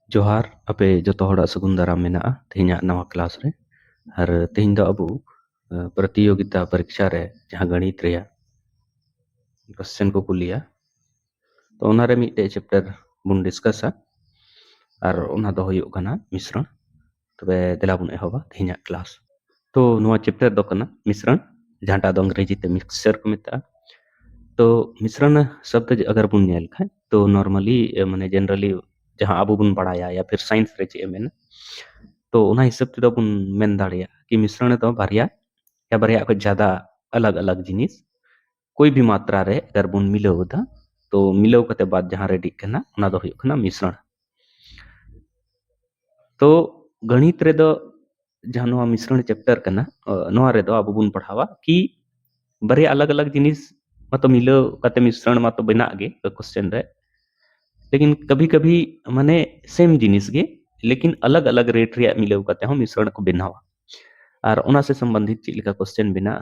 जोहार अपे जतो हड़ा सगुन दाराम मेना तेहना नवा क्लास रे और तेहन दो अबू प्रतियोगिता परीक्षा रे जहां गणित रे क्वेश्चन को कुलिया तो ओनारे मिटे चैप्टर बुन डिस्कसा और ओना दो हुयुग कना मिश्रण तबे देला बुन एहोबा तेहना क्लास तो नवा चैप्टर दो कना मिश्रण जहांटा दो अंग्रेजी ते मिक्सचर को मेता तो मिश्रण शब्द अगर बुन नेल खाय तो नॉर्मली माने जनरली जहां अबू बुन पढ़ाया या फिर साइंस रे चे मेन तो ओना हिसाब ते बुन मेन दाड़िया कि मिश्रण दो बारिया या बारिया को ज्यादा अलग अलग जिनिस कोई भी मात्रा रे अगर बुन मिलावदा तो मिलाव कते बाद जहां रेडी कना ओना दो हुयुग कना मिश्रण तो गणित रे दो जहां नवा मिश्रण चैप्टर कना नवा रे दो अबू बुन पढ़ावा कि बारिया अलग अलग जिनिस मतलब मिलाव कते मिश्रण मा तो बना गे क्वेश्चन रे लेकिन कभी कभी माने सेम जिनिस गे लेकिन अलग अलग रेट रे मिलाव कते हो मिश्रण को बनावा और ओना से संबंधित चेक लेका क्वेश्चन बना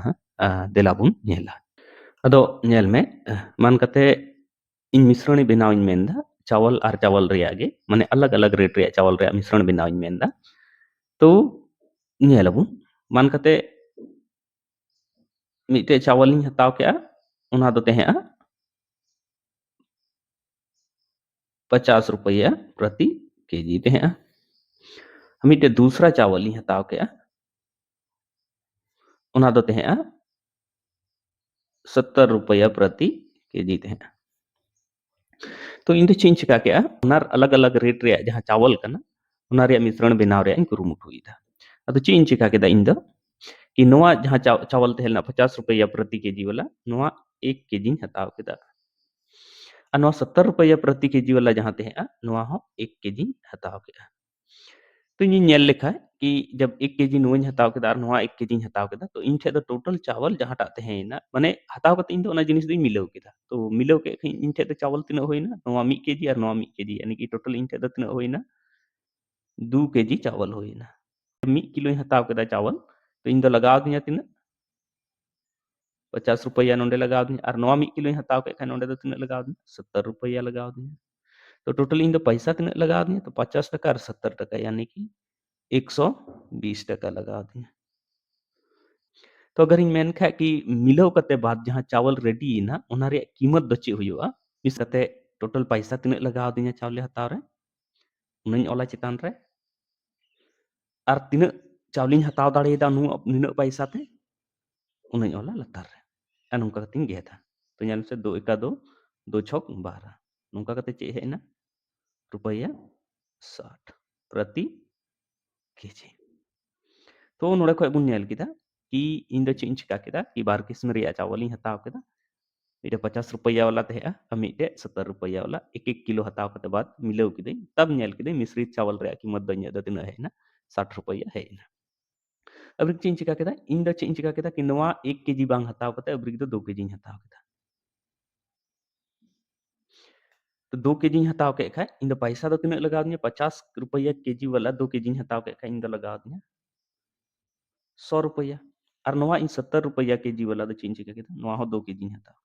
देला बुन नेला अदो नेल में मान कते इन मिश्रण बनाव इन मेंदा चावल और चावल रे आगे माने अलग अलग रेट रे चावल रे मिश्रण बनाव इन मेंदा तो नेलबुन मान कते मिटे चावल इन हताव के ओना दो तेहा 50 रुपया प्रति केजी तेहा मिटे दूसरा चावल इन हताव के ओना दो तेहा 70 रुपया प्रति केजी तेहा तो इन चीज चिका के ओनार अलग अलग रेट रे जहां चावल कना ओना रे मिश्रण बनाव रे कुरुमुटु इदा अदो चीज चिका के इन दो कि नोआ जहां चावल तेहलना 50 रुपया प्रति केजी वाला नोआ 1 केजी हताव केदा और नोआ 70 रुपया प्रति केजी वाला जहां तेहा नोआ हो 1 केजी हताव केदा तो इन नेल लेखा कि जब 1 केजी नोइन हताव केदा और नोआ 1 केजी हताव केदा तो इन ठे दो टोटल चावल जहां टा तेहेना माने हताव कते इन दो ओना जिनिस दो मिलाव केदा तो मिलाव के इन ठे दो चावल तिना होइना नोआ 1 केजी और नोआ 1 केजी यानी कि टोटल इन ठे दो तिना होइना 2 केजी चावल होइना 1 किलो हताव केदा चावल तो इन दो लगाव दिया तिना 50 रुपया नोंडे लगाव दिया और नोआ 1 किलो हताव के नोंडे दो तिना लगाव दिया 70 रुपया लगाव दिया तो टोटल इन दो पैसा तिना लगाव दिया तो 50 टका और 70 टका यानी कि 120 टका लगाव दिया तो अगर इन मेन खा कि मिलाव कते बाद जहां चावल रेडी ना ओना रे कीमत दो चे हुयुआ मिस कते टोटल पैसा तिना लगाव दिया चावल हताव रे उनई ओला चितान रे और तिना चावलिन हताव दाड़ेदा निना पैसा ते उनई ओला लतार रे और नोंका कतिन गेदा तो ñal से 2 एका 2 2 छक 12 नोंका कते चे हेना रुपया 60 प्रति केजी तो नोड़े खय बुन ñल किदा कि इन दो चिन चिका किदा कि बार किस्म रे चावल हताव किदा मिटे 50 रुपया वाला तेहा और मिटे 70 रुपया वाला एक एक किलो हताव कते बाद मिलाव किदे तब ñल किदे मिश्रित चावल रे कीमत दो इन दो तिना हेना 60 रुपया हेना अब चिन चिका किदा इन दो चिन चिका किदा कि नोआ 1 केजी बांग हताव कते अब दो 2 केजी हताव किदा तो 2 केजी हताव के खाय इन दो पैसा दो तिना लगाव दिया 50 रुपया केजी वाला 2 केजी हताव के खाय इन दो लगाव दिया 100 रुपया और नोआ इन 70 रुपया केजी वाला दो चिन चिका किदा नोआ हो 2 केजी हताव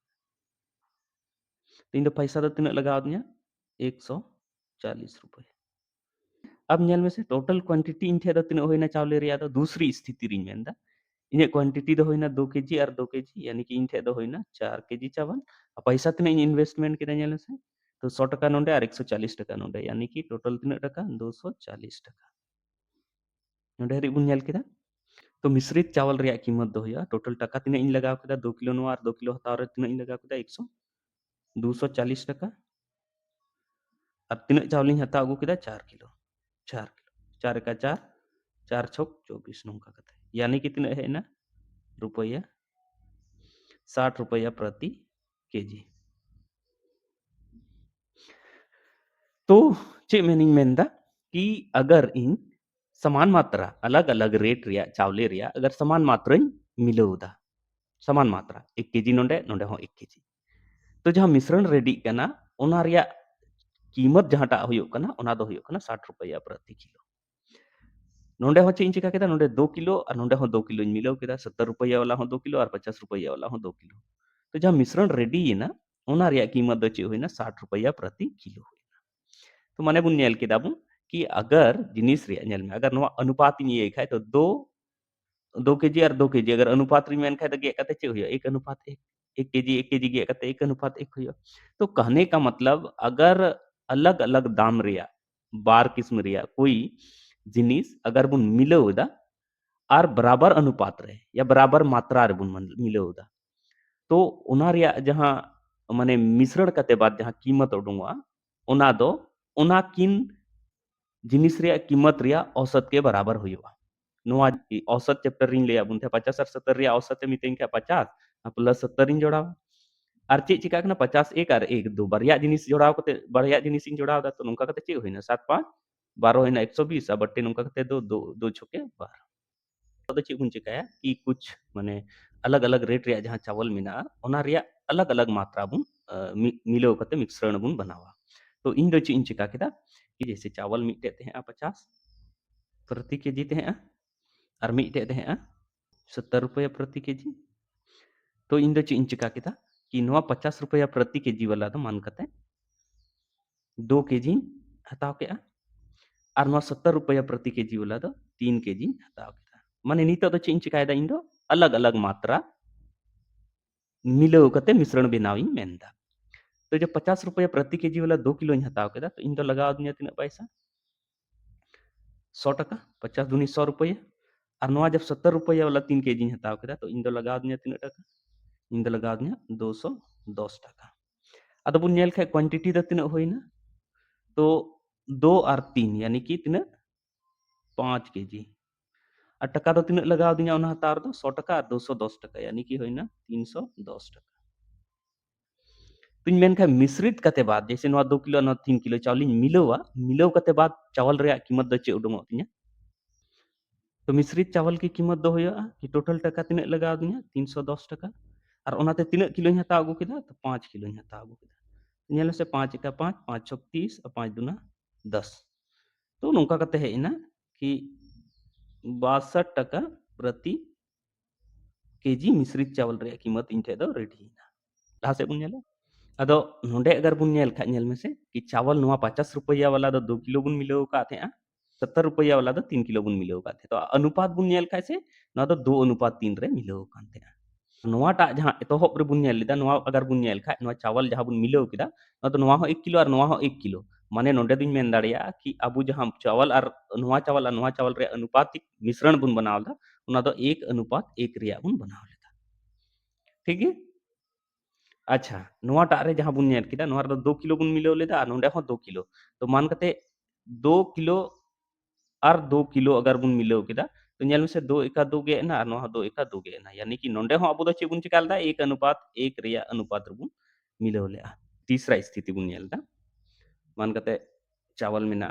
तो इन दो पैसा दो तिना लगाव दिया 140 रुपया अब ñल में से टोटल क्वांटिटी इन ठे दो तिना होइना चावले रे दो दूसरी स्थिति रिन मेंदा इन क्वांटिटी दो होइना 2 केजी और 2 केजी यानी कि इन ठे दो होइना 4 केजी चावल और पैसा तिना इन्वेस्टमेंट किदा ñल से तो 100 टका नोंडे और 140 टका नोंडे यानी कि टोटल तिना टका 240 टका नोंडे हरि बुन ñल किदा तो मिश्रित चावल रे कीमत दो हुआ टोटल टका तिना इन लगाव किदा 2 किलो नोआ और 2 किलो हताव रे तिना इन लगाव किदा 100 240 टका और तिना चावल इन हताव अगु किदा 4 किलो 4 का 4 4 छक 24 नोंका कते यानी कि तिना हेना रुपया 60 रुपया प्रति केजी तो चे मेनिंग मेंदा कि अगर इन समान मात्रा अलग अलग रेट रिया चावले रिया अगर समान मात्रा मिलावदा समान मात्रा 1 केजी नोंडे नोंडे हो 1 केजी तो जहां मिश्रण रेडी कना ओना रिया कीमत जहां टा हुयुग कना ओना दो हुयुग कना 60 रुपया प्रति किलो नोंडे हो चे चिका केदा नोंडे 2 किलो और नोंडे हो 2 किलो मिलाव केदा 70 रुपया वाला हो 2 किलो और 50 रुपया वाला हो 2 किलो तो जहां मिश्रण रेडी ना ओना रिया कीमत दो चे हुइना 60 रुपया प्रति किलो तो माने बुन ñल केदा बुन कि अगर जिनिस रे ñel me अगर नोआ अनुपात ᱤᱧ ᱤᱭᱟᱹᱭ ᱠᱷᱟᱡ तो 2 केजी और 2 केजी अगर अनुपात री मेन खाए तो गेट करते चे हुआ 1 अनुपात 1 केजी गेट करते 1 अनुपात 1 हुआ। तो कहने का मतलब अगर अलग-अलग दाम रिया बार किस्म रिया कोई जिनिस अगर बुन मिलावदा और बराबर अनुपात रे या बराबर मात्रा रे बुन मिलावदा तो ओना रिया जहां माने मिश्रण करते बाद जहां कीमत उडुंगवा ओना दो ओना किन जिनिस रिया कीमत रिया औसत के बराबर हुआ। नोआ औसत चैप्टर रिंग ले बुन थे 50 और 70 रिया औसत मितें क्या 50 प्लस 70 इन जोड़ाव और चे चिका कना 50 एक और 1 2 बारिया जिनिस जोड़ाव कते बारिया जिनिस इन जोड़ाव दा तो नोंका कते चे होइना 7 5 12 होइना 120 और बट्टे नोंका कते 2 2 2 छके 12 तो चे बुन चिकाया कि कुछ माने अलग-अलग रेट रिया जहां चावल मिना ओना रिया अलग-अलग मात्रा बुन मिलो कते मिश्रण बुन बनावा। तो इन दो चे इन चिका केदा कि जैसे चावल मिटे थे 50 प्रति केजी थे और मिटे थे 70 रुपया प्रति केजी। तो इन दो चे इन चिका केदा कि नोआ 50 रुपया प्रति केजी वाला तो मान कते 2 केजी हताव के और नोआ 70 रुपया प्रति केजी वाला तो 3 केजी हताव के माने नितो तो चे इन चिकायदा इन दो अलग-अलग मात्रा मिलाव कते मिश्रण बनावी मेनदा। तो जब 50 रुपया प्रति केजी वाला 2 किलो हताव केदा तो इन दो लगाव दिया तिना पैसा 100 टका 50 दूनी 100 रुपया और नोआ जब 70 रुपया वाला 3 केजी हताव केदा तो इन दो लगाव दिया तिना टका इन दो लगाव दिया 210 टका। अदो बुन नेल खाय क्वांटिटी दा तिना होइना तो 2 और 3 यानी कि तिना 5 केजी और टका दो तिना लगाव दिया ओना हताव दो 100 टका और 210 टका यानी कि होइना 310 टका। तुम मेन खाय मिश्रित कते बाद जैसे नोआ 2 किलो नोआ 3 किलो चावल मिलावा मिलाव कते बाद चावल रे कीमत द चे उडुंगो तिना तो मिश्रित चावल की कीमत दो होया कि टोटल टका तिना लगाव दिया 310 टका और ओनाते तिना किलो हताव अगु केदा तो 5 किलो हताव अगु केदा नेल से 5 का 5 5 छक 30 और 5 दूना 10 तो नोंका कते हेना कि 62 टका प्रति केजी मिश्रित चावल रे कीमत इन ठे दो रेडी ना लहा से बुन नेला अदो नोंडे अगर बुन नेल खा नेल में से कि चावल नोआ 50 रुपया वाला दो 2 किलो बुन मिलाव का थे 70 रुपया वाला दो 3 किलो बुन मिलाव का थे तो अनुपात बुन नेल खाय से नोआ दो 2 अनुपात 3 रे मिलाव कान थे नोआ टा जहां एतोहब रे बुन नेल लेदा नोआ अगर बुन नेल खाय नोआ चावल जहां बुन मिलाव केदा नोआ तो नोआ हो 1 किलो और नोआ हो 1 किलो माने नोंडे दुन मेन दाड़िया कि अबु जहां चावल और नोआ चावल रे अनुपातिक मिश्रण बुन बनावदा ओना दो 1 अनुपात 1 रिया बुन बनाव लेदा ठीक है। अच्छा नोआ टा रे जहां बुन नेल केदा नोआ रे 2 किलो बुन मिलाव लेदा और नोंडे हो 2 किलो तो मान कते 2 किलो और 2 किलो अगर बुन मिलाव केदा तो नेल में से 2 एका 2 गे ना और नोआ 2 एका 2 गे ना यानी कि नोंडे हो अबु दो चे बुन चिका लेदा 1 अनुपात 1 रिया अनुपात रे बुन मिलाव लेआ। तीसरा स्थिति बुन नेलदा मान कते चावल मेना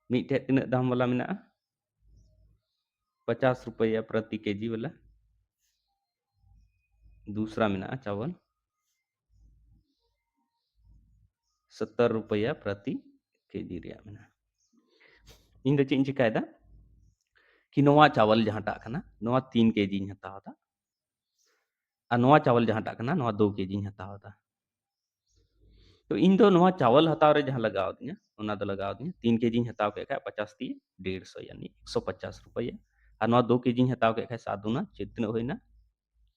मिटे तिना दाम वाला मेना 50 रुपया प्रति केजी वाला दूसरा मेना चावल 70 रुपया प्रति केजी रिया मेना इन दो चेंज चिकायदा कि नोआ चावल जहां टा कना नोआ 3 केजी हतावदा और नोआ चावल जहां टा कना नोआ 2 केजी हतावदा तो इन दो नोआ चावल हताव रे जहां लगाव दिया ओना दो लगाव दिया 3 केजी हताव के खाय 50 ती 150 यानी 150 रुपया और नोआ 2 केजी हताव के खाय 7 दूना चितना होइना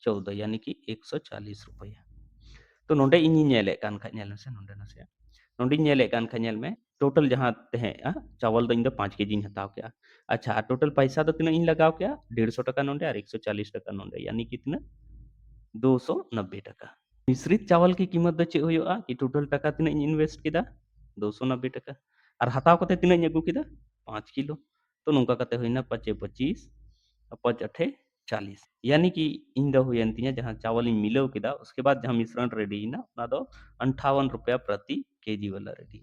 14 यानी कि 140 रुपया। तो नोंडे इन नेले कान खा नेल से नोंडे नसे नोंडे नेले कान खा नेल में टोटल जहां तहे चावल दो इन दो 5 केजी हताव के अच्छा टोटल पैसा दो तिना इन लगाव के 150 टका नोंडे और 140 टका नोंडे यानी कितना 290 टका। मिश्रित चावल की कीमत दो चे होयोआ कि टोटल टका तिना इन्वेस्ट केदा 290 टका और हताव कते तिना अगु केदा 5 किलो तो नोंका कते होइना 5 25 और 5 8 40 यानी कि इन दो हुयन तिना जहां चावल इन मिलाव केदा उसके बाद जहां मिश्रण रेडी ना ना दो 58 रुपया प्रति केजी वाला रेडी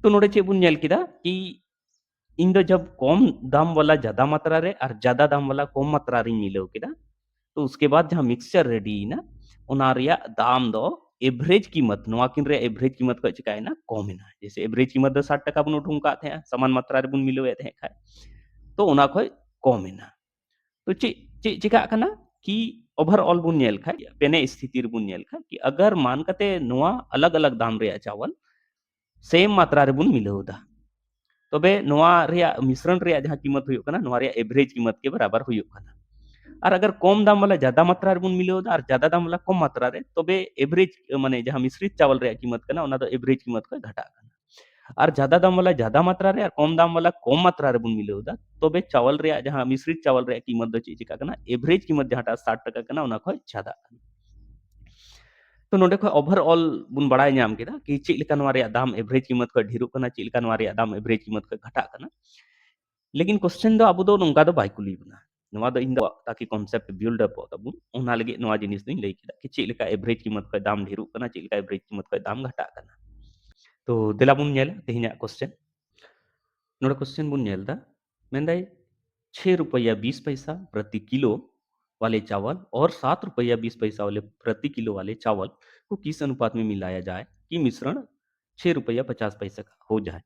तो नोडे चे बुन नेल केदा कि इन दो जब कम दाम वाला ज्यादा मात्रा रे और ज्यादा दाम वाला कम मात्रा रे मिलाव केदा तो उसके बाद जहां मिक्सचर रेडी ना ओना रिया दाम दो एवरेज कीमत नोआ किन रे एवरेज कीमत को चिकाय ना कम ना जैसे एवरेज कीमत दो 60 टका बुन उठुम का थे समान मात्रा रे बुन मिलावे थे खाय तो ओना खोय कम ना तो चे चे चिका कना कि ओवरऑल बुन नेल खाय पेने स्थिति रे बुन नेल खाय कि अगर मान कते नोआ अलग-अलग दाम रे चावल सेम मात्रा रे बुन मिलाव दा तबे नोआ रे मिश्रण रे जहां कीमत हुयो कना नोआ रे एवरेज कीमत के बराबर हुयो कना और अगर कम दाम वाला ज्यादा मात्रा रे बुन मिलाव दा और ज्यादा दाम वाला कम मात्रा रे तबे एवरेज माने जहां मिश्रित चावल रे कीमत कना ओना दो एवरेज कीमत को घटा कना और ज्यादा दाम वाला ज्यादा मात्रा रे और कम दाम वाला कम मात्रा रे बुन मिलाव दा तबे चावल रे जहां मिश्रित चावल रे कीमत दो चिका कना एवरेज कीमत जहां 60 टका कना ओना खय ज्यादा तो नोडे खय ओवरऑल बुन बड़ाय नाम केदा कि चेक लेका नोआ रे दाम एवरेज कीमत खय ढेरोग कना चेक लेका नोआ रे दाम एवरेज कीमत खय घटा कना लेकिन क्वेश्चन दो अब दो नोंका दो बाय कुली बना नोआ दो इन दो ताकि कॉन्सेप्ट बिल्ड अप तबुन ओना लगे नोआ जिनिस दिन लई केदा कि चेक लेका एवरेज कीमत खय दाम ढेरोग कना चेक लेका एवरेज कीमत खय दाम घटा कना तो देला बुन नेल तेहिना क्वेश्चन नोडे क्वेश्चन बुन नेल दा मेंदाय 6 रुपया 20 पैसा प्रति किलो वाले चावल और 7 रुपया 20 पैसा वाले प्रति किलो वाले चावल को किस अनुपात में मिलाया जाए कि मिश्रण 6 रुपया 50 पैसा का हो जाए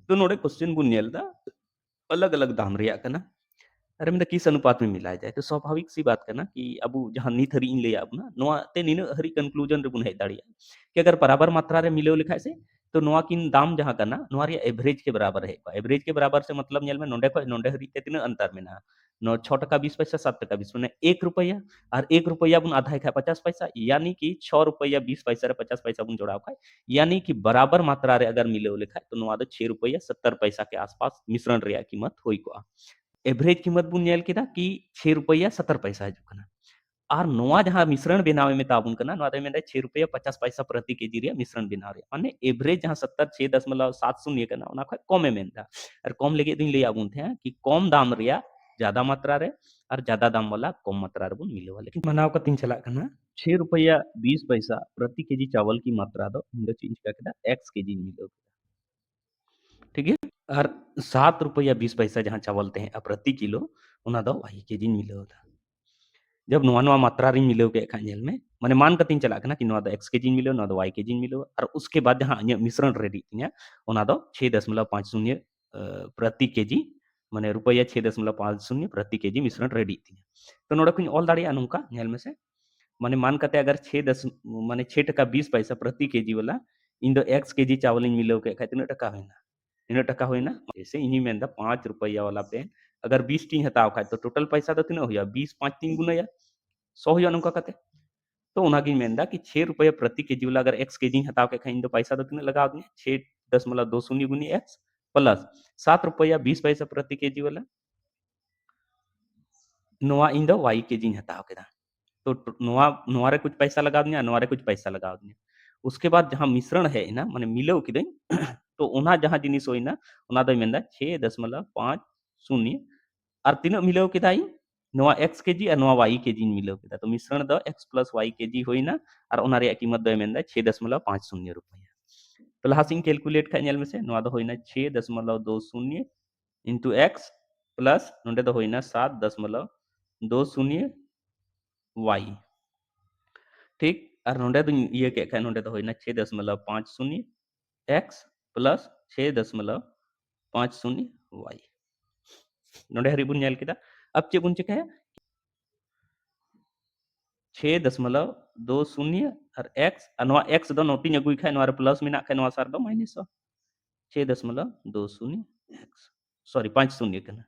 तो नोडे क्वेश्चन बुन नेल दा अलग-अलग दाम रेया कना अरे मतलब किस अनुपात में मिलाया जाए तो स्वाभाविक सी बात है ना कि अब जहां नित हरी इन ले अब ना नोआ ते निन हरी कंक्लूजन रे बुन हे दाड़िया कि अगर बराबर मात्रा रे मिले लिखा से तो नोआ किन दाम जहां करना नोआ रे एवरेज के बराबर है एवरेज के बराबर से मतलब नेल में नोंडे को नोंडे हरी ते तीन अंतर में ना नो 6 टका 20 पैसा 7 टका 20 मैंने 1 रुपया और 1 रुपया बुन आधा है 50 पैसा यानी कि 6 रुपया 20 पैसा रे 50 पैसा बुन जोड़ाव खाए यानी कि बराबर मात्रा रे अगर मिले लिखा तो नोआ दो 6 रुपया 70 पैसा के आसपास मिश्रण रे कीमत होई को एवरेज कीमत बुन नेल केदा कि 6 रुपया 70 पैसा हिजुग कना और नोआ जहां मिश्रण बनावे में ताबुन कना नोआ दे में 6 रुपया 50 पैसा प्रति केजी रे मिश्रण बनाव रे माने एवरेज जहां 70 6.70 कना ओना खय कम मेनदा और कम लेगे दिन ले आबुन थे कि कम दाम रे ज्यादा मात्रा रे और ज्यादा दाम वाला कम मात्रा रे बुन मिलेवा लेकिन मनाव का तीन चला कना 6 रुपया 20 पैसा प्रति केजी चावल की मात्रा दो इंदो चेंज का केदा x केजी मिलो ठीक है और 7 रुपया 20 पैसा जहां चावल ते प्रति किलो ओना दो y केजी मिलो था जब नोआ नोआ मात्रा रे मिलो के खा नेल में माने मान कतिन चला कना कि नोआ दो x केजी मिलो नोआ दो y केजी मिलो और उसके बाद जहां अन्य मिश्रण रेडी तिया ओना दो 6.50 प्रति केजी माने रुपया 6.50 प्रति केजी मिश्रण रेडी तिया तो नोडे कुन ऑल दाड़िया नुका नेल में से माने मान कते अगर 6 टका 20 पैसा प्रति केजी वाला इन दो x केजी चावल इन मिलो के खा तिना टका होइना इन टका होइना जैसे इनी मेनदा 5 रुपया वाला पेन अगर 20 टी हताव खाय तो टोटल पैसा दो तिना होया 20 5 3 गुना या 100 होया नुका कते तो उनागी मेनदा कि 6 रुपया प्रति केजी वाला अगर x केजी हताव के खाइन तो पैसा दो तिना लगा दिए 6.20 गुनी x प्लस 7 रुपया 20 पैसा प्रति केजी वाला नोआ इन दो y केजी हताव केदा तो नोआ नोआ रे कुछ पैसा लगा दिया नोआ रे कुछ पैसा लगा दिया उसके बाद जहां मिश्रण है ना माने मिलो कि तो ओना जहां जिनिस होइना ओना दो मेनदा 6.50 और तीन मिलाव केदा नोआ x केजी और नोआ y केजी मिलाव केदा तो मिश्रण दो x प्लस y केजी होइना और ओना रे कीमत दो मेनदा 6.50 रुपया तो लहासिंग कैलकुलेट खा नेल में से नोआ दो होइना 6.20 इनटू x प्लस नोंडे दो होइना 7.20 y ठीक और नोंडे दो ये के खा नोंडे दो होइना 6.50 x प्लस 6.50 y नोंडे हरी बुन नेल केदा अब चे बुन चिका है 6.20 और x और नोआ x दो नोटिंग अगुई खाय नोआ रे प्लस मिना खाय नोआ सार दो माइनस 6.20 x सॉरी 50 कना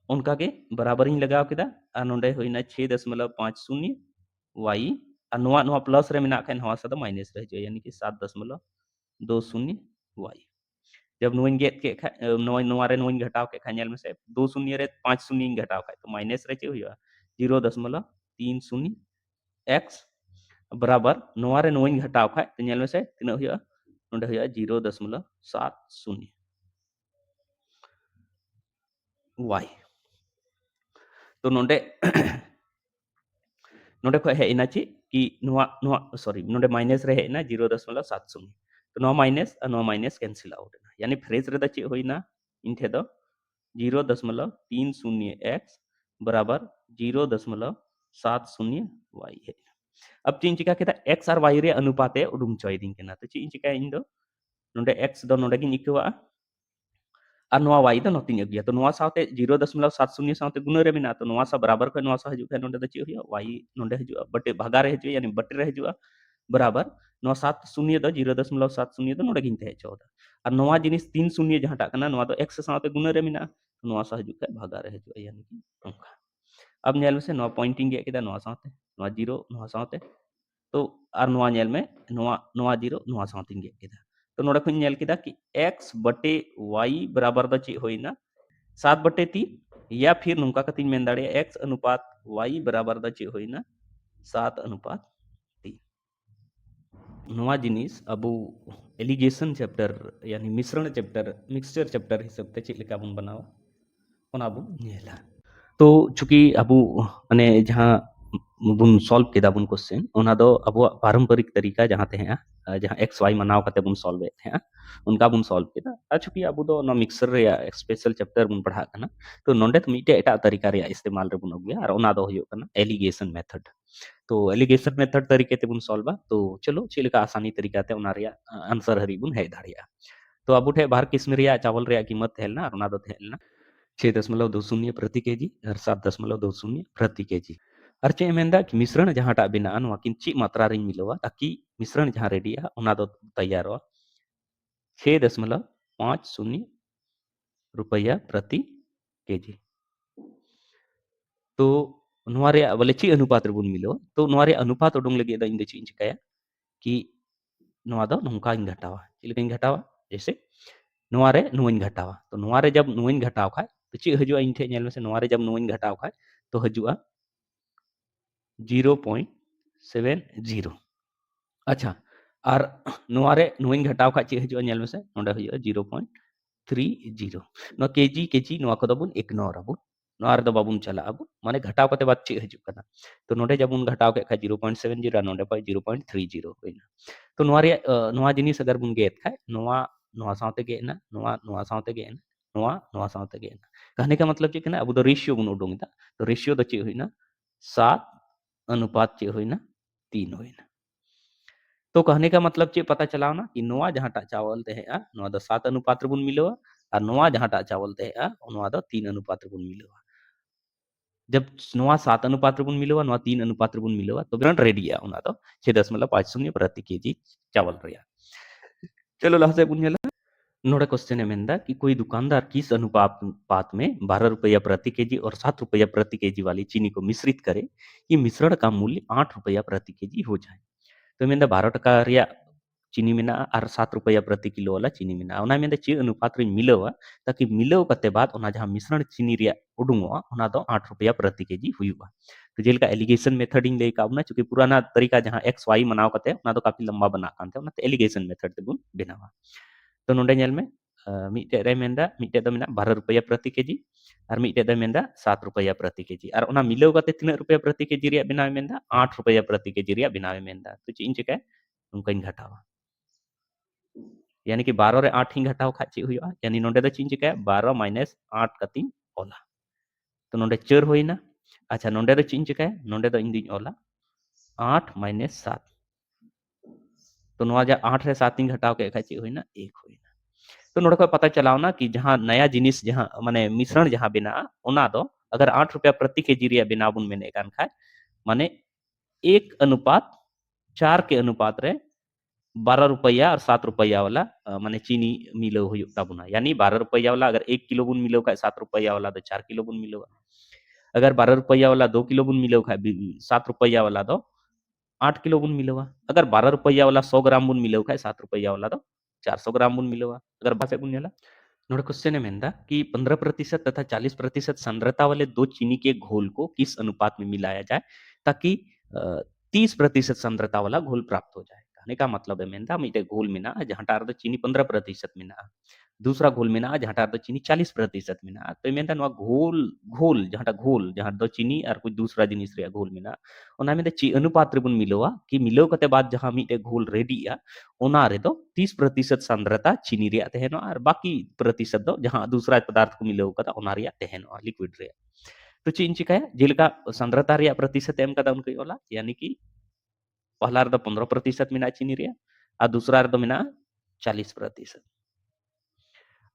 उनका के बराबर ही लगाव केदा और नोंडे होइना 6.50 y और नोआ नोआ प्लस रे मिना खाय नोआ सा दो माइनस रह जो यानी कि 7.20 y जब नोइन गेट के नोइन नोआ रे नोइन घटाव के खानेल में से 2 शून्य रे 5 शून्य घटाव खाय तो माइनस रे चे हुआ 0.30 x बराबर नोआ रे नोइन घटाव खाय तो नेल में से तिना हुआ नोंडे हुआ 0.70 y तो नोंडे नोंडे खय है इना ची कि नोआ नोआ सॉरी नोंडे माइनस रे है ना 0.70 तो नोआ माइनस कैंसिल आउट यानी फ्रेज रे द चे होइना इनथे दो 0.30 x बराबर 0.70 y है अब चीन चिका केता x और y रे अनुपाते उडुम चोय दिन केना तो चीन चिका इन दो नोंडे x दो नोंडे गिन इकवा और नोआ y ᱫᱚ ᱱᱚᱛᱮᱧ ᱟᱹᱜᱩᱭᱟ ᱛᱚ ᱱᱚᱣᱟ ᱥᱟᱶᱛᱮ 0.70 ᱥᱟᱶᱛᱮ ᱜᱩᱱᱟᱹ ᱨᱮ ᱢᱮᱱᱟᱜᱼᱟ ᱛᱚ ᱱᱚᱣᱟ ᱥᱟᱶ ᱵराबर ᱠᱷᱚᱱ ᱱᱚᱣᱟ ᱥᱟᱶ ᱦᱤᱡᱩᱜ ᱠᱷᱟᱱ ᱱᱚᱸᱰे ᱫᱚ ᱪᱮᱫ ᱦᱩᱭᱩᱜᱼᱟ y ᱱᱚᱸᱰे ᱦᱤᱡᱩᱜᱼᱟ बटे भागा रे हिजुआ यानी बटे रे हिजुआ बराबर नोआ 7 शून्य दो 0.70 दो नोंडे गिन तहे चौदह और नोआ जिनिस 3 शून्य जहांटा कना नोआ दो x साथे गुना रे मिना नोआ सा हिजुग खाय भागा रे हिजुआ यानी कि अंका अब नेल में से नोआ पॉइंटिंग गे केदा नोआ साथे नोआ 0 नोआ साथे तो और नोआ नेल में नोआ नोआ 0 नोआ साथे गे केदा तो नोडे खन नेल केदा कि x बटे y बराबर द चे होइना 7/3 या फिर नुका कतिन मेन दाड़े x अनुपात y बराबर द चे होइना 7/3 नोआ जिनिस अब एलिगेशन चैप्टर यानी मिश्रण चैप्टर मिक्सचर चैप्टर हिसाब ते चेक लेका बन बनावा ओना बन नेला तो चूंकि अब माने जहां बुन सॉल्व केदा बुन क्वेश्चन ओना दो अब पारंपरिक तरीका जहां ते हैं जहां एक्स वाई मनाव कते बुन सॉल्व हैं उनका बुन सॉल्व केदा आ चूंकि अब दो ना मिक्सर रे स्पेशल चैप्टर बुन पढ़ा कना तो नोंडे तो मिटे एटा तरीका रे इस्तेमाल रे बुन अगुया और ओना दो हुयो कना एलिगेशन मेथड तो एलिगेशन मेथड तरीके ते बुन सॉल्व तो चलो चेलका आसानी तरीका ते ओना रे आंसर हरी बुन है दाड़िया तो अब उठे बाहर किस्म रे चावल रे कीमत थेलना और ओना दो थेलना 6.20 प्रति केजी और 7.20 प्रति केजी और चे मेंदा कि मिश्रण जहांटा बिना नवा किन ची मात्रा रे मिलवा ताकि मिश्रण जहां रेडी है ओना दो तैयार 6.50 रुपया प्रति केजी तो नवा रे बोले ची अनुपात रे बुन मिलो तो नवा रे अनुपात उडुंग लगे दा इन दे ची चिकाया कि नवा दो नोंका इन घटावा चिलका इन घटावा जैसे नवा रे नुइन घटावा तो नवा रे जब नुइन घटाव खाय तो ची हजुआ इन ठे नेल में से नवा रे जब नुइन घटाव खाय तो हजुआ 0.70 अच्छा और नवा रे नुइन घटाव खाय ची हजुआ नेल में से नोंडे हजुआ 0.30 नो केजी केजी नवा को दबुन इग्नोर अबु नवा रे दो बाबुन चला अबु माने घटाव कते बात ची हजु कना तो नोंडे जब उन घटाव के खाय 0.70 नोंडे पाय 0.30 होइना तो नवा रे नवा जिनिस अगर बुन गेत खाय नवा नवा साथे गेना नवा नवा साथे गेना नवा नवा साथे गेना कहने का मतलब चे कना अब तो रेशियो बुन उडुंग दा तो रेशियो द चे होइना 7 अनुपात चे होइना 3 होइना तो कहने का मतलब चे पता चलाओ ना कि नोआ जहांटा चावल ते है नोआ द 7 अनुपात रे बुन मिलवा और नोआ जहांटा चावल ते है नोआ द 3 अनुपात रे बुन मिलवा जब नोआ 7 अनुपात रे बुन मिलवा नोआ 3 अनुपात रे बुन मिलवा तो ब्रंट रेडी है ओना दो 6.50 प्रति केजी चावल रिया चलो लहसे बुन नेला नोड़ा क्वेश्चन है मेंदा कि कोई दुकानदार किस अनुपात पात में 12 रुपया प्रति केजी और 7 रुपया प्रति केजी वाली चीनी को मिश्रित करे कि मिश्रण का मूल्य 8 रुपया प्रति केजी हो जाए तो मेंदा 12 टका रिया चीनी मेना और 7 रुपया प्रति किलो वाला चीनी मेना ओना मेंदा चे अनुपात रे मिलवा ताकि मिलव कते बाद ओना जहां मिश्रण चीनी रिया उडुंगवा ओना दो 8 रुपया प्रति केजी हुआ तो जेलका एलिगेशन मेथड इन लेका ना चूंकि पुराना तरीका जहां एक्स वाई मनाव कते ओना दो काफी लंबा बना कानते ओना एलिगेशन मेथड ते बुन बनावा तो नोंडे नेल में मिटे रे मेंदा मिटे दो मेना 12 रुपया प्रति केजी और मिटे दो मेंदा 7 रुपया प्रति केजी और ओना मिलव कते तिना रुपया प्रति केजी रिया बनावे मेंदा 8 रुपया प्रति केजी रिया बनावे मेंदा तो चीन चिका उनका घटावा यानी कि 12 रे 8 ही घटाव खा ची हुआ यानी नोंडे दो चीन चिका 12 माइनस 8 कतिन ओला तो नोंडे 4 होइना अच्छा नोंडे दो चीन चिका नोंडे दो इंदिन ओला 8 माइनस 7 तो नोआ जा 8 रे 7 घटाव के खा ची होइना 1 होइना तो नोड़े को पता चलाओ ना कि जहां नया जिनिस जहां माने मिश्रण जहां बिना ओना दो अगर 8 रुपया प्रति केजी रिया बिना बुन मेने कान खाय माने 1 अनुपात 4 के अनुपात रे 12 रुपया और 7 रुपया वाला माने चीनी मिलो हुयो ताबुना यानी 12 रुपया वाला अगर 1 किलो बुन मिलो खाय 7 रुपया वाला तो 4 किलो बुन मिलो अगर 12 रुपया वाला 2 किलो बुन मिलो खाय 7 रुपया वाला तो 8 किलो बुन मिलवा अगर 12 रुपया वाला 100 ग्राम बुन मिलो खाय 7 रुपया वाला तो 400 ग्राम बुन मिलवा अगर बासे बुन नेला नोड़ा क्वेश्चन है मेंदा कि 15% तथा 40% सांद्रता वाले दो चीनी के घोल को किस अनुपात में मिलाया जाए ताकि 30% सांद्रता वाला घोल प्राप्त हो जाए कहने का मतलब है मेंदा मिटे घोल में ना जहां टार दो चीनी 15% में ना दूसरा घोल में ना जहां टार दो चीनी 40% में ना तो मेंदा नो घोल घोल जहां दो चीनी और कोई दूसरा जिनिस रे घोल में ना ओना में ची अनुपात रे बुन मिलोवा कि मिलो कते बाद जहां मिटे घोल रेडी आ ओना रे दो 30% सांद्रता चीनी रिया तहनो और बाकी प्रतिशत दो जहां दूसरा पदार्थ को मिलो कदा ओना रिया तहनो लिक्विड रे तो चीन चिकाया जेलका सांद्रता रिया प्रतिशत एम कदा उनके ओला यानी कि पहला रे दो 15% मिना चीनी रिया और दूसरा रे दो मिना 40%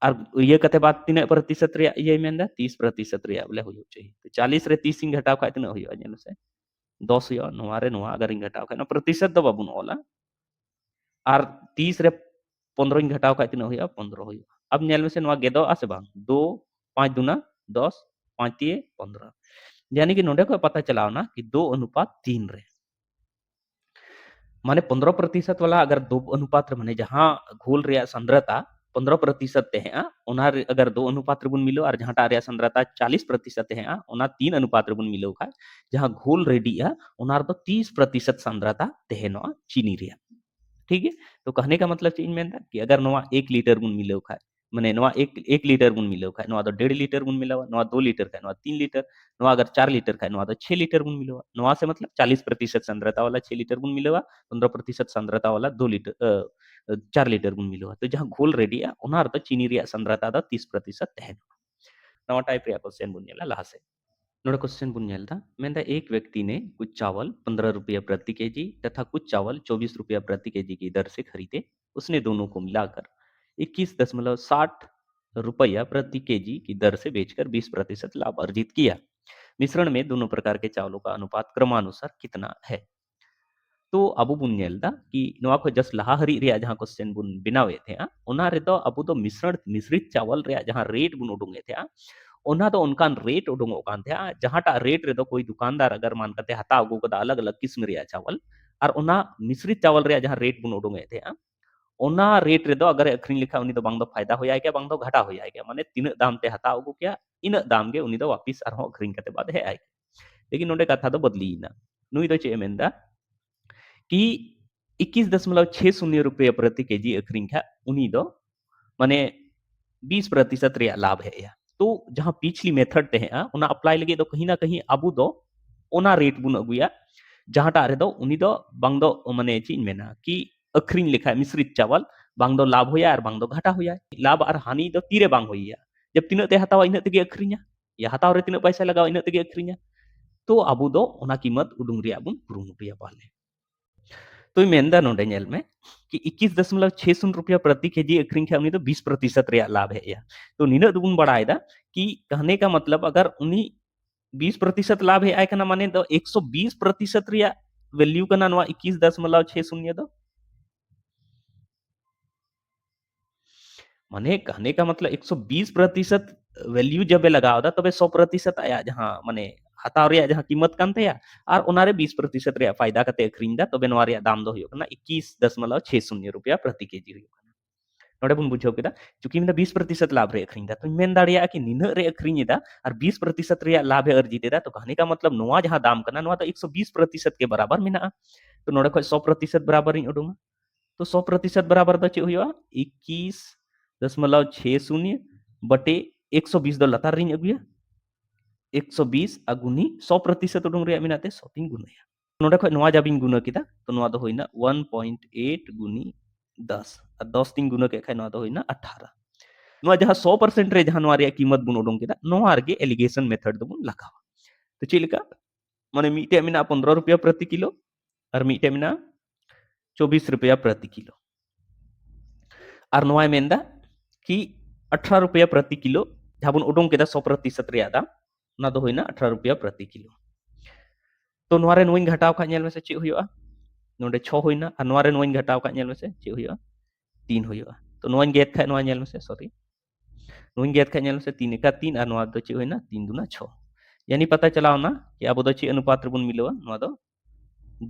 और ये कते बाद तीन प्रतिशत रे ये मेंदा 30% रे बोले हो चाहिए तो 40 रे 30 इन घटाव खाय तना होय जेन से 10 हुआ नोवा रे नोवा अगर इन घटाव खाय ना प्रतिशत दो बाबुन ओला और 30 रे 15 इन घटाव खाय तना होय 15 होय अब नेल में से नोवा गेदो आसे बांग 2 5 दूना 10 5 3 15 यानी कि नोडे को पता चलाओ ना कि 2:3 रे माने 15% वाला अगर 2 अनुपात माने जहाँ घोल रिया सांद्रता 15% तहेआ ओना अगर 2 अनुपात रेबुन मिलो और जहाँ रिया सांद्रता 40% तहेआ ओना 3 अनुपात रेबुन मिलो खा जहाँ घोल रेडिया ओना तो 30% सांद्रता तहेनो चीनी रिया ठीक है तो कहने का मतलब चीज में कि अगर नवा 1 लीटर गुण मिलो खाए माने नवा 1 लीटर गुण मिलो खाए नवा तो 1.5 लीटर गुण मिला नवा 2 लीटर खाए नवा 3 लीटर नवा अगर 4 लीटर खाए नवा तो 6 लीटर गुण मिलो नवा से मतलब 40% सांद्रता वाला 6 लीटर गुण मिलेगा 15% सांद्रता वाला 2 लीटर 4 लीटर गुण मिलेगा तो जहाँ घोल रेडी है उना तो चीनी रिया सांद्रता दा 30% तहन नवा टाइप रिया क्वेश्चन बुन नेला लाहा से नोड़ा क्वेश्चन बुन नेलदा मेंदा एक व्यक्ति ने कुछ चावल 15 रुपया प्रति केजी तथा कुछ चावल 24 रुपया प्रति केजी की दर से खरीदे उसने दोनों को मिलाकर 21.60 रुपया प्रति केजी की दर से बेचकर 20% लाभ अर्जित किया मिश्रण में दोनों प्रकार के चावलों का अनुपात क्रमानुसार कितना है तो अबू बुन नेलदा कि नवा को जस्ट लहा हरी रिया जहां क्वेश्चन बुन बनावे थे ओना रे तो अबू तो मिश्रित चावल रिया जहां रेट बुन उडुंगे थे ओना तो उनका रेट उडुंगो कान थे जहां टा रेट रे तो कोई दुकानदार अगर मान करते हता अगू कदा अलग अलग किस्म रिया चावल और ओना मिश्रित चावल रिया जहां रेट बुन उडुंगे थे ओना रेट रे तो अगर अखरिन लिखा उनी तो बांग दो फायदा हो जाए क्या बांग दो घाटा हो जाए क्या माने तीन दाम ते हता अगू क्या इन दाम के उनी तो वापिस आरो अखरिन करते बाद है आए लेकिन नोडे कथा तो बदली ना नुई तो चे मेंदा कि 21.60 रुपये प्रति केजी अखरिंग खा उनी दो माने 20% रिया लाभ है या तो जहां पिछली मेथड ते है उना अप्लाई लगे तो कहीं ना कहीं अबू दो ओना रेट बुन अगुया जहां टा रे दो उनी दो बांग दो माने चीज मेना कि अखरिंग लिखा मिश्रित चावल बांग दो लाभ होया और बांग दो घाटा होया लाभ और हानि दो तीरे बांग होया जब तीन ते हतावा इन तेगे अखरिंगा या हताव रे तीन पैसा लगाओ इन तेगे अखरिंगा तो अबू दो ओना कीमत उडुंग रिया बुन कुरुमुटिया पाले तो मेंदा नोडे नेल में कि 21.60 रुपया प्रति केजी अखरिंग खाए उनी तो 20% रिया लाभ है या तो निना दुगुन बढ़ाएदा कि कहने का मतलब अगर उनी 20% लाभ है आय कना माने तो 120% रिया वैल्यू कना नवा 21.60 दो माने कहने का मतलब 120% वैल्यू जब लगाओ दा तबे 100% आया जहां माने हताव रिया जहां कीमत कान तया और ओनारे 20% रिया फायदा कते अखरिंग दा तबे नवा रिया दाम दो हुयो कना 21.60 रुपया प्रति केजी हुयो नोडे बुन बुझाव केदा चूंकि मेरा 20% लाभ रे अखरिंग दा तो मेन दाड़िया कि निना रे अखरिंग दा और 20% रिया लाभ है अर्जित दा तो कहने का मतलब नोवा जहां दाम कना नोवा तो 120% के बराबर मेना तो नोडे खय 100% बराबर इन उडुंगा तो 100% बराबर दो चे हुआ 21.60 बटे 120 दो लतार रिंग अगुया 120 अगुनी 100% उडुंग रिया मिनाते 100 तीन गुना नोडे खय नोवा जब इन गुना किदा तो नोवा दो होइना 1.8 गुनी 10 और 10 तीन गुना के खय नोवा दो होइना 18 नोवा जहां 100% रे जहां नोवा रिया कीमत बुन उडुंग किदा नोवा आरगे एलिगेशन मेथड दो बुन लगावा तो चेलेका माने मीटे मिना 15 रुपया प्रति किलो और मीटे मिना 24 रुपया प्रति किलो और नोवा मेंदा कि 18 रुपया प्रति किलो जहां बुन उडुंग केदा 100% रिया दाम ना दो होइना 18 रुपया प्रति किलो तो नोवा रे नोइन घटाव खा नेल में से चे हुआ नोडे 6 होइना और नोवा रे नोइन घटाव खा नेल में से चे हुआ 3 हुआ तो नोइन गेट खा नोवा नेल में से सॉरी नोइन गेट खा नेल में से 3 का 3 और नोवा दो चे होइना 3 दूना 6 यानी पता चलाओ ना कि अब दो चे अनुपात रे बुन मिलवा नोवा दो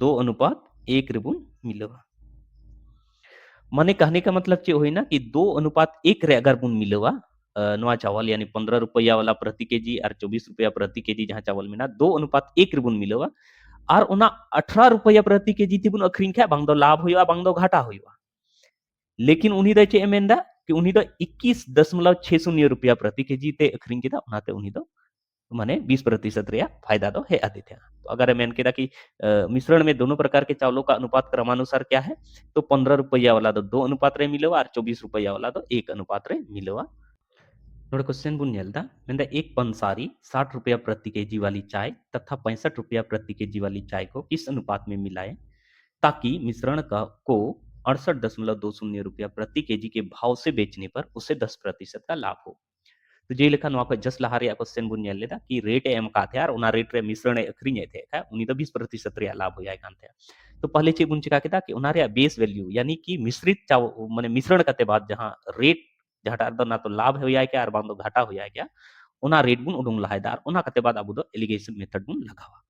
2:1 रे बुन मिलवा माने कहने का मतलब चे होइना कि 2:1 रे अगर बुन मिलवा नवा चावल यानी 15 रुपया वाला प्रति केजी और 24 रुपया प्रति केजी जहां चावल मिना 2:1 रे बुन मिलवा और उना 18 रुपया प्रति केजी थी बुन अखरिंग खा बांग दो लाभ हुआ बांग दो घाटा हुआ लेकिन उन्हीं दो चे मेंदा कि उन्हीं दो 21.60 रुपया प्रति केजी ते अखरिंग केदा उनाते उन्हीं दो माने 20% रिया फायदा तो है आदित्य तो अगर मेन केदा कि मिश्रण में दोनों प्रकार के चावलों का अनुपात क्रमानुसार क्या है तो 15 रुपया वाला तो 2 अनुपात रे मिलवा और 24 रुपया वाला तो 1 अनुपात रे मिलवा नोड क्वेश्चन बुन नेलदा मेंदा एक पंसारी 60 रुपया प्रति केजी वाली चाय तथा 65 रुपया प्रति केजी वाली चाय को किस अनुपात में मिलाएं ताकि मिश्रण का को 68.20 रुपया प्रति केजी के भाव से बेचने पर उसे 10% का लाभ हो। तो जे लेखा नवा जस्ट लहा क्वेश्चन बुन नेल लेदा कि रेट एम का थे और उना रेट रे मिश्रण अखरीने थे खा उनी तो 20% रे लाभ हो जाए कान थे। तो पहले चे बुन चिका केदा कि उना रे बेस वैल्यू यानी कि मिश्रित चाव माने मिश्रण कते बाद जहां रेट जहाटा ना तो लाभ हो जाए क्या और बांदो घाटा हो जाए क्या उना रेट बुन उडुंग लहायदा और उना कते बाद अबु दो एलिगेशन मेथड बुन लगावा।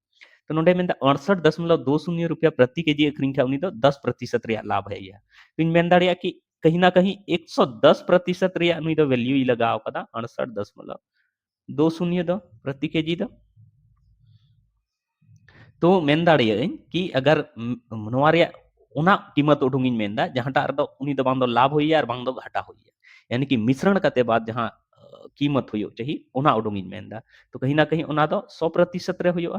तो नोडे मेंदा 68.20 रुपया प्रति केजी अखरीन खा उनी तो 10% रे लाभ है या तो इन मेन दाड़िया कि कहीं ना कहीं 110% रे नुई दो वैल्यू ही लगाव कदा 68.20 दो प्रति केजी दो। तो मेन दाड़िया कि अगर नोआ रे उना कीमत उडुंगिन मेंदा जहांटा रदो उनी दो बांदो लाभ होइया और बांदो घाटा होइया यानी कि मिश्रण कते बाद जहां कीमत हुयो चाहिए उना उडुंगिन मेंदा। तो कहीं ना कहीं उना दो 100% रे हुयो।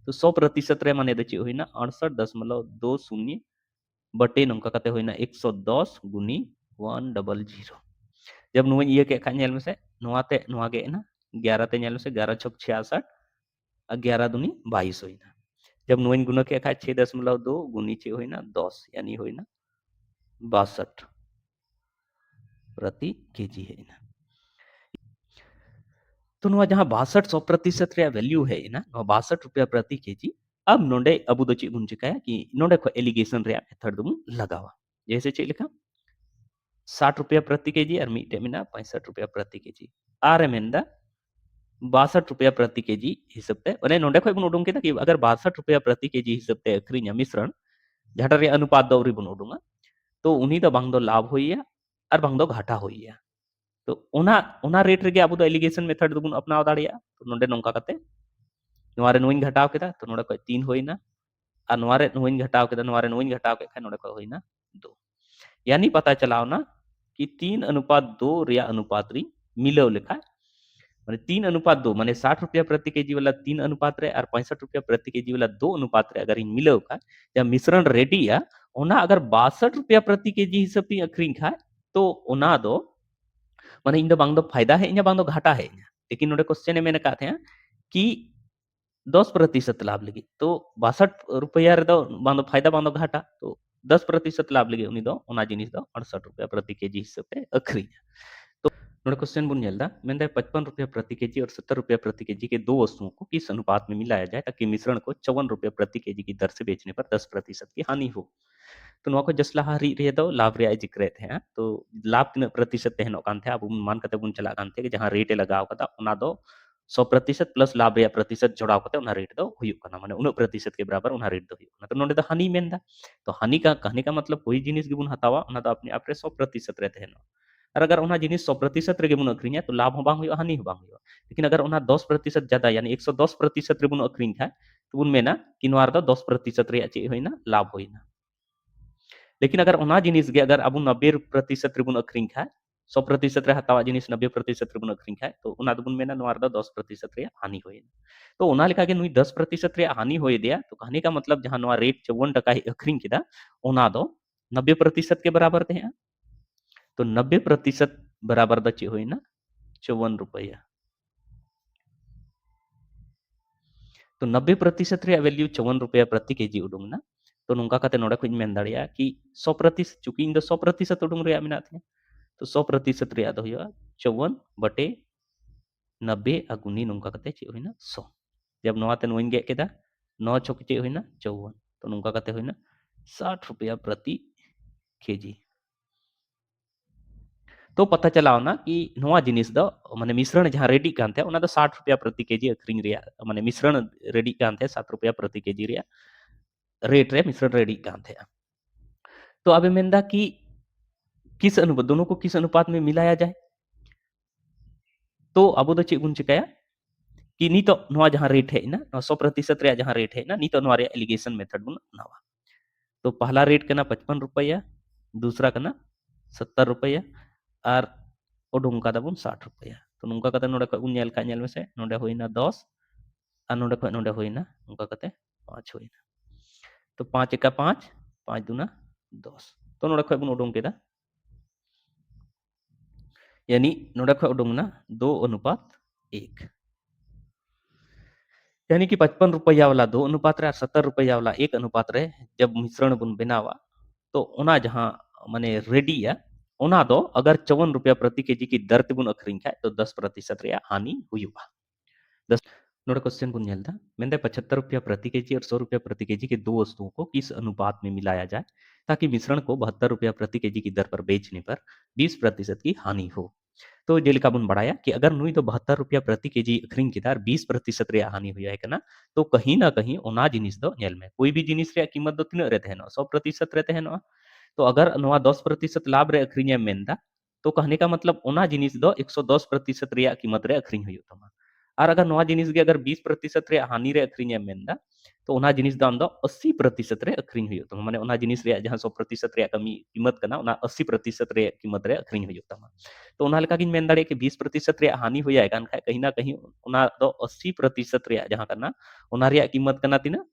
तो 100% रे माने चे हुई ना 68.20 बटे नौका कते हुई ना 110 गुनी 100। जब नुआ ये के खानेल में से नुआते नुआ गे ना 11 ते नेल में से 11 छक 66 और 11 दूनी 22 हुई ना। जब नुआ गुना के खा 6.2 गुनी चे हुई ना 10 यानी हुई ना 62 प्रति केजी है ना। तो नुआ जहां 62% रे वैल्यू है ना 62 रुपया प्रति केजी। अब नोडे अबु दो ची बुन चिकाया कि नोडे को एलिगेशन रे मेथड दुम लगावा जैसे चे लिखा 60 रुपया प्रति केजी और मीटे मिना 65 रुपया प्रति केजी आर मेंदा 62 रुपया प्रति केजी हिसाब ते अरे नोडे खय बुन उडुंग केदा कि अगर 62 रुपया प्रति केजी हिसाब ते अखरीnya मिश्रण जहाटा रे अनुपात दो बुन उडुंगा तो उनी दो बांग दो लाभ होइया और बांग दो घाटा होइया। तो उना उना रेट रे अबु दो एलिगेशन मेथड दुन अपनाव दाड़िया। तो नोडे नोंका कते नोआरे नुइन घटाव केदा तो नोडे खय 3 होइना और नोआरे नुइन घटाव केदा नोआरे नुइन घटाव के खय नोडे खय होइना 2 यानी पता चलाव ना कि 3:2 रिया अनुपात री मिलव लेखा माने 3:2 माने 60 रुपया प्रति केजी वाला 3 अनुपात रे और 65 रुपया प्रति केजी वाला 2 अनुपात रे अगर इन मिलव का या मिश्रण रेडी या ओना अगर 62 रुपया प्रति केजी हिसाब ती अखरीन खा तो ओना दो माने इन दो बांग दो फायदा है इन्या बांग दो घाटा है इन्या। लेकिन नोडे क्वेश्चन में कहा थे कि 10% लाभ लगी तो 62 रुपया रे दो बांग दो फायदा बांग दो घाटा तो 10% लाभ लगी उनी दो ओना जिनिस दो 68 रुपया प्रति केजी हिसाब ते अखरीन। नोडे क्वेश्चन बुन नेलदा मेंदा 55 रुपया प्रति केजी और 70 रुपया प्रति केजी के दो वस्तुओं को किस अनुपात में मिलाया जाए ताकि मिश्रण को 54 रुपया प्रति केजी की दर से बेचने पर 10% की हानि हो। तो नोआ को जसला हारी रे दो लाभ रे जिक्र थे तो लाभ तीन प्रतिशत तहनो कान थे अब मान कते बुन चला कान थे कि जहां रेट लगाव कदा उना दो 100% प्लस लाभ रे प्रतिशत जोड़ाव कते उना रेट दो हुयु कना माने 19% के बराबर उना रेट दो हुयु कना। तो नोडे दो हानि मेनदा तो हानि का कहने का मतलब कोई जिनिस गिबुन हतावा उना दो अपने आप रे 100% रे तहनो और अगर उना जिनिस 100% रे गिबुन अखरीnya तो लाभ हो बांग हुयु हानि हो बांग हुयु। लेकिन अगर उना 10% ज्यादा यानी 110% रे बुन अखरीन था तो बुन मेना कि नोआर दो 10% रे चे होइना लाभ होइना। लेकिन अगर उना जिनिस गे अगर अब 90% रिबुन अखरीन खाए 100% रे हतावा जिनिस 90% रिबुन अखरीन खाए तो उना दुबुन मेना नोआर दा 10% रे हानि होए। तो उना लेखा के नुई 10% रे हानि होए दिया तो कहने का मतलब जहां नोआ रेट 54 टका ही अखरीन केदा उना दो 90% के बराबर थे। तो 90% बराबर द चे होए ना 54 रुपया। तो 90% रे वैल्यू 54 रुपया प्रति केजी उडुंग ना तो नोंका कते नोडे खुज मेन दाड़िया कि 100% चूंकि इन 100% उडुंग रे मेना थे तो 100% रे दो हुआ 54 बटे 90 अगुनी नोंका कते चे होइना 100 जब नोआ ते नोइन गे केदा 9 छक चे होइना 54 तो नोंका कते होइना 60 रुपया प्रति केजी। तो पता चलाओ ना कि नोआ जिनिस दो माने मिश्रण जहां रेडी कान थे उना दो 60 रुपया प्रति केजी अखरीन रिया माने मिश्रण रेडी कान थे 7 रुपया प्रति केजी रिया रेट रे मिश्रण रेडी कान थे। तो अब मेंदा कि किस अनुपात दोनों को किस अनुपात में मिलाया जाए। तो अब दो चे बुन चिकाया कि नी तो नोआ जहां रेट है ना 100% रे जहां रेट है ना नी तो नोआ रे एलिगेशन मेथड बुन अपनावा। तो पहला रेट कना 55 रुपया दूसरा कना 70 रुपया और उडुंग का दबुन 60 रुपया। तो नुंका कते नोडे खय बुन नेल का नेल में से नोडे होइना 10 और नोडे खय नोडे होइना नुंका कते 5 होइना। तो 5 एका 5 5 दूना 10 तो नोडे खय बुन उडुंग केदा यानी नोडे खय उडुंग ना 2:1 यानी कि 55 रुपया वाला 2 अनुपात रे 70 रुपया वाला 1 अनुपात रे जब मिश्रण बुन बनावा तो ओना जहां माने रेडी है ओना दो अगर 54 रुपया प्रति केजी की दर तेबुन अखरिंग खाय तो 10% रे हानि हुयुगा। दस नोड़े क्वेश्चन बुन नेलदा मेंदे 75 रुपया प्रति केजी और 100 रुपया प्रति केजी के दो वस्तुओं को किस अनुपात में मिलाया जाए ताकि मिश्रण को 72 रुपया प्रति केजी की दर पर बेचने पर 20% की हानि हो। तो जेलिका बुन बढ़ाया कि अगर नुई तो 72 रुपया प्रति केजी अखरिंग किदा 20% रे हानि हुई है कना तो कहीं ना कहीं ओना जिनिस दो नेल में कोई भी जिनिस रे कीमत दो तिना रे तहनो 100% रे तहनो। तो अगर नवा 10% लाभ रे अखरिंग मेंदा तो कहने का मतलब ओना जिनिस दो 110% रे कीमत रे अखरिंग हुई तमा। और अगर नवा जिनिस गे अगर 20% रे हानि रे अखरिंग मेंदा तो ओना जिनिस दाम दो 80% रे अखरिंग हुई तमा। माने ओना जिनिस रे जहां 100% रे कमी कीमत कना ओना 80% रे कीमत रे अखरिंग हुई तमा। तो ओना लेका गिन मेन दाड़े कि 20% रे हानि हो जाए कान खाय कहीं ना कहीं ओना दो 80% रे जहां कना ओना रे कीमत कना तिना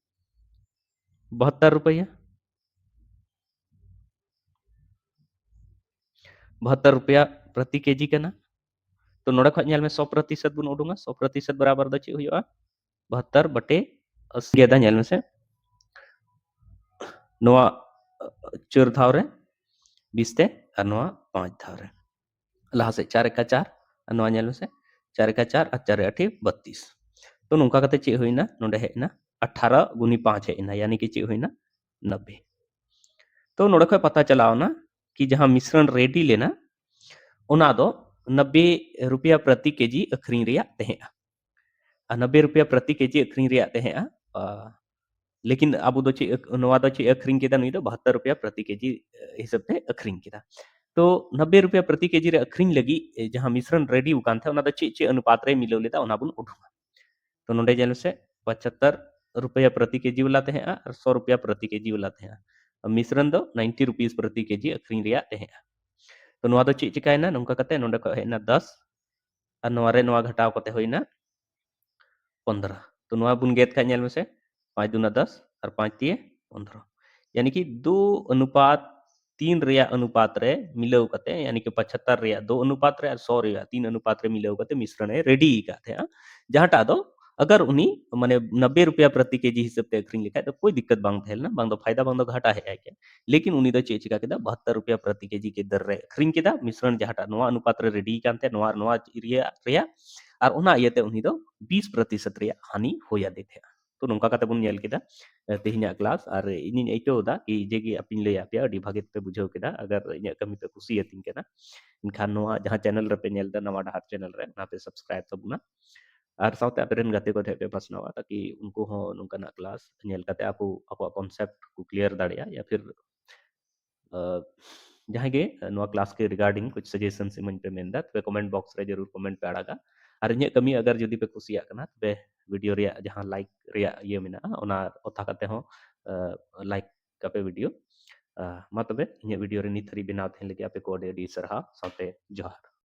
72 रुपया 72 रुपया प्रति केजी कना। तो नोड़े खज नेल में 100% बुन उडुंगा 100% बराबर द चे हुआ 72 बटे 80 गेदा नेल में से नोआ 4 धाव रे 20 ते और नोआ 5 धाव रे लहा से 4 का 4 और नोआ नेल में से 4 का 4 और 4 8 32। तो नुका कते चे हुईना नोडे हेना 18 गुनी 5 हेना यानी कि चे हुईना 90। तो नोड़े खय पता चलाओ ना कि जहां मिश्रण रेडी लेना ओना दो 90 रुपया प्रति केजी अखरिंग रिया तहेगा। 90 रुपया प्रति केजी अखरिंग रिया तहेगा। लेकिन अब दो चे नोआ दो चे अखरिंग केदा नुई दो 72 रुपया प्रति केजी हिसाब ते अखरिंग केदा। तो 90 रुपया प्रति केजी रे अखरिंग लगी जहां मिश्रण रेडी उकान थे ओना दो चे अनुपात रे मिलाव लेदा ओना बुन उठुमा। तो नोडे जेल से 75 रुपया प्रति केजी वाला तहेगा और 100 रुपया प्रति केजी वाला तहेगा। मिश्रण दो 90 रुपीस प्रति केजी अखरिंग रिया तहेगा। तो नोआ दो चे चिकायना नोंका कते नोडे को हेना 10 और नोआ रे नोआ घटाव कते होइना 15। तो नोआ बुन गेत का नेल में से 5 दूना 10 और 5 तिये 15 यानी कि 2 अनुपात 3 रिया अनुपात रे मिलाव कते यानी कि 75 रिया 2 अनुपात रे और 100 रिया 3 अनुपात रे मिलाव कते मिश्रण है रेडी का थे जहाटा दो अगर उनी माने 90 रुपया प्रति केजी हिसाब ते अखरिंग लिखा तो कोई दिक्कत बांग थेल ना बांग दो फायदा बांग दो घाटा है क्या। लेकिन उनी दो चे चिका केदा 72 रुपया प्रति केजी के दर रे अखरिंग केदा मिश्रण जहाटा नोआ अनुपात रे रेडी कानते नोआ नोआ रिया रिया और ओना इयते उनी दो 20% रे हानि होया देथे। तो नोंका कते बुन नेल केदा तेहिना क्लास और इनिन एइटोदा कि जेगी अपिन ले आपया अडी भागे पे बुझाव केदा अगर इन्या कमी पे खुशी अतिन केना इनखान नोआ जहां चैनल रे पे नेल दा नवा डहार चैनल रे ना पे सब्सक्राइब तबुना और साउते अपेरन गाते को थे पासनावा ताकि उनको हो नोंकाना क्लास नेल काते आपो आपो कॉन्सेप्ट को क्लियर दाड़िया या फिर जहां गे नोआ क्लास के रिगार्डिंग कुछ सजेशन से मन पे मेंदा तबे कमेंट बॉक्स रे जरूर कमेंट पे आड़ागा और इन्या कमी अगर जदी पे खुशिया कना तबे वीडियो रे जहां लाइक रे ये मेना ओना ओथा काते हो लाइक कापे वीडियो मा तबे इन्या वीडियो रे निथरी बनाव थे लगे आपे को अडी अडी सरहा साउते जोहार।